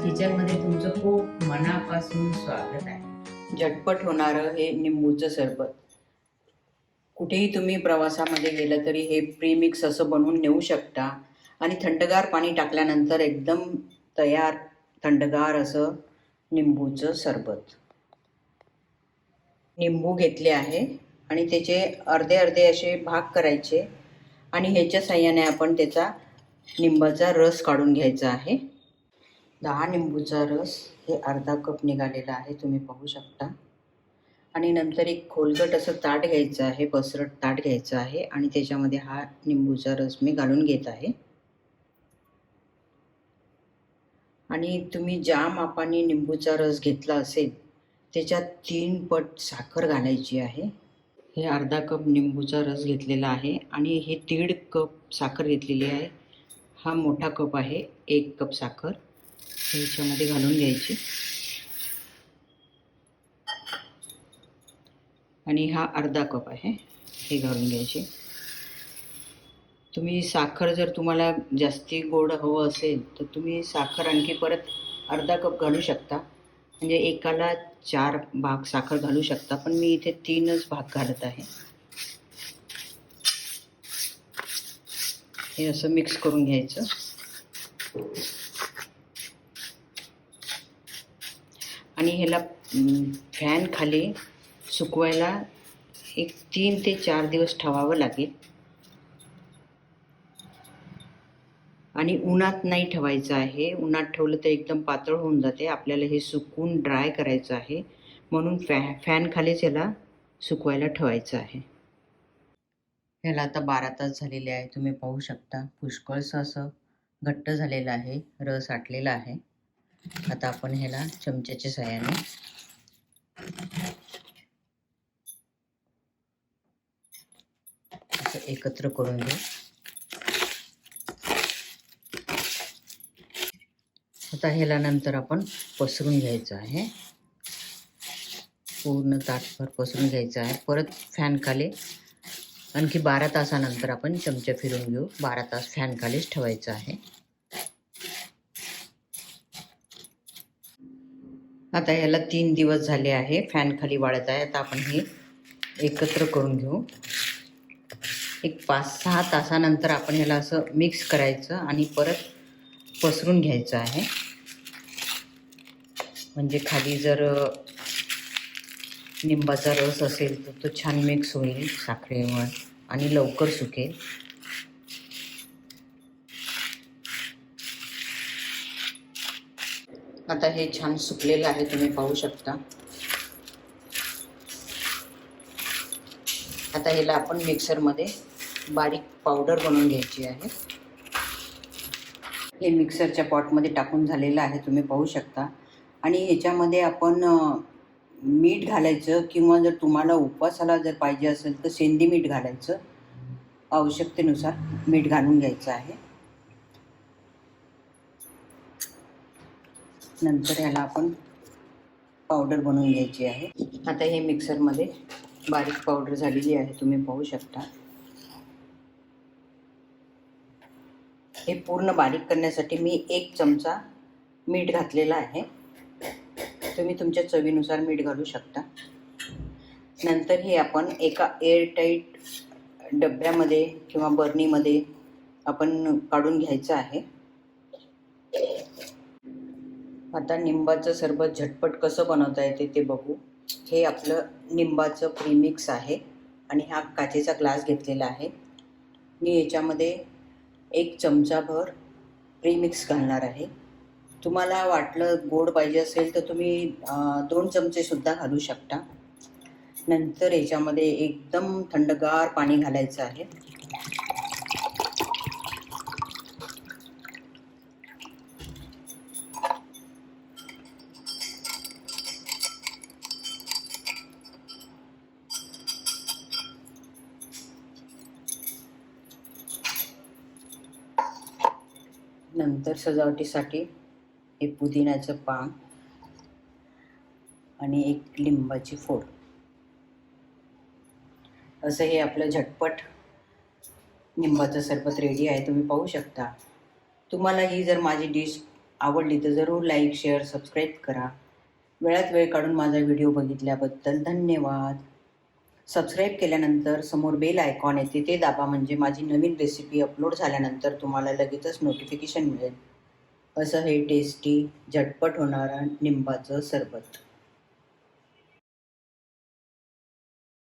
किचनमध्ये तुमचं खूप मनापासून स्वागत आहे. झटपट होणारं हे निंबूचं सरबत. कुठेही तुम्ही प्रवासामध्ये गेलं तरी हे प्रीमिक्स असं बनवून नेऊ शकता आणि थंडगार पाणी टाकल्यानंतर एकदम तयार थंडगार असं निंबूचं सरबत. निंबू घेतले आहे आणि त्याचे अर्धे अर्धे असे भाग करायचे आणि ह्याच्या साह्याने आपण त्याचा निंबाचा रस काढून घ्यायचा आहे. 10 निंबूचा रस हे अर्धा कप निघालेला आहे, तुम्ही पाहू शकता. आणि नंतर एक खोलगट असं ताट घ्यायचं आहे, पसरट ताट घ्यायचं आहे आणि त्याच्यामध्ये हा निंबूचा रस मी घालून घेत आहे. आणि तुम्ही ज्या मापाने निंबूचा रस घेतला असेल त्याच्यात 3 पट साखर घालायची आहे. हे अर्धा कप निंबूचा रस घेतलेला आहे आणि हे 1.5 कप साखर घेतलेली आहे. हा मोठा कप आहे, 1 कप साखर ह्याच्यामध्ये घालून घ्यायची. आणि हा अर्धा कप आहे, हे घालून घ्यायचे. तुम्ही साखर जर तुम्हाला जास्ती गोड हवं असेल तर तुम्ही साखर आणखी परत अर्धा कप घालू शकता. म्हणजे एकाला 4 भाग साखर घालू शकता, पण मी इथे 3च भाग घालत आहे. हे असं मिक्स करून घ्यायचं. आणि ह्याला फॅन खाली सुकवायला एक 3 ते 4 दिवस ठेवावं लागेल. आणि उन्हात नाही ठेवायचं आहे. उन्हात ठेवलं तर एकदम पातळ होऊन जाते. आपल्याला हे सुकवून ड्राय करायचं आहे, म्हणून फॅन खालीच याला सुकवायला ठेवायचं आहे. ह्याला आता 12 तास झालेले आहे, तुम्ही पाहू शकता. पुष्कळसं असं घट्ट झालेलं आहे, रस आटलेला आहे. आता आपण ह्याला चमच्याच्या साहाय्याने असं एकत्र करून घेऊ. आता ह्याला नंतर आपण पसरून घ्यायचं आहे, पूर्ण ताटभर पसरून घ्यायचं आहे. परत फॅन खाली आणखी 12 तासानंतर आपण चमचा फिरून घेऊ. 12 तास फॅन खालीच ठेवायचं आहे. आता ह्याला 3 दिवस झाले आहे, फॅन खाली वाळत आहे. आता आपण हे एकत्र करून घेऊ. एक 5-6 तासानंतर आपण ह्याला असं मिक्स करायचं आणि परत पसरून घ्यायचं आहे. म्हणजे खाली जर निंबाचा रस असेल तर तो छान मिक्स होईल साखरेवर आणि लवकर सुकेल. आता हे छान सुकलेलं आहे, तुम्ही पाहू शकता. आता ह्याला आपण मिक्सरमध्ये बारीक पावडर बनवून घ्यायची आहे. हे मिक्सरच्या पॉटमध्ये टाकून झालेलं आहे, तुम्ही पाहू शकता. आणि ह्याच्यामध्ये आपण मीठ घालायचं, किंवा जर तुम्हाला उपवासाला जर पाहिजे असेल तर सेंधी मीठ घालायचं. आवश्यकतेनुसार मीठ घालून घ्यायचं आहे. नंतर याला आपण पावडर बनवून घ्यायची आहे. आता हे मिक्सरमध्ये बारीक पावडर झालेली आहे, तुम्ही पाहू शकता. हे पूर्ण बारीक करण्यासाठी मी 1 चमचा मीठ घातलेला आहे. तुम्ही तुमच्या चवीनुसार मीठ घालू शकता. नंतर हे आपण एका एअरटाईट डब्यामध्ये किंवा बर्नीमध्ये आपण काढून घ्यायचं आहे. आता निंबाचं सरबत झटपट कसं बनवता येते ते बघू. हे आपलं निंबाचं प्रीमिक्स आहे आणि हा काचेचा ग्लास घेतलेला आहे. मी याच्यामध्ये 1 चमचाभर प्रीमिक्स घालणार आहे. तुम्हाला वाटलं गोड पाहिजे असेल तर तुम्ही 2 चमचेसुद्धा घालू शकता. नंतर याच्यामध्ये एकदम थंडगार पाणी घालायचं आहे. नंतर सजावटीसाठी हे पुदिन्याचं पान आणि 1 लिंबाची फोड. असं हे आपलं झटपट निंबाचं सरबत रेडी आहे, तुम्ही पाहू शकता. तुम्हाला ही जर माझी डिश आवडली तर जरूर लाईक शेअर सबस्क्राईब करा. वेळात वेळ काढून माझा व्हिडिओ बघितल्याबद्दल धन्यवाद. सबस्क्राईब केल्यानंतर समोर बेल आयकॉन येते ते दाबा, म्हणजे माझी नवीन रेसिपी अपलोड झाल्यानंतर तुम्हाला लगेचच नोटिफिकेशन मिळेल. असं हे टेस्टी झटपट होणारं लिंबाचं सरबत.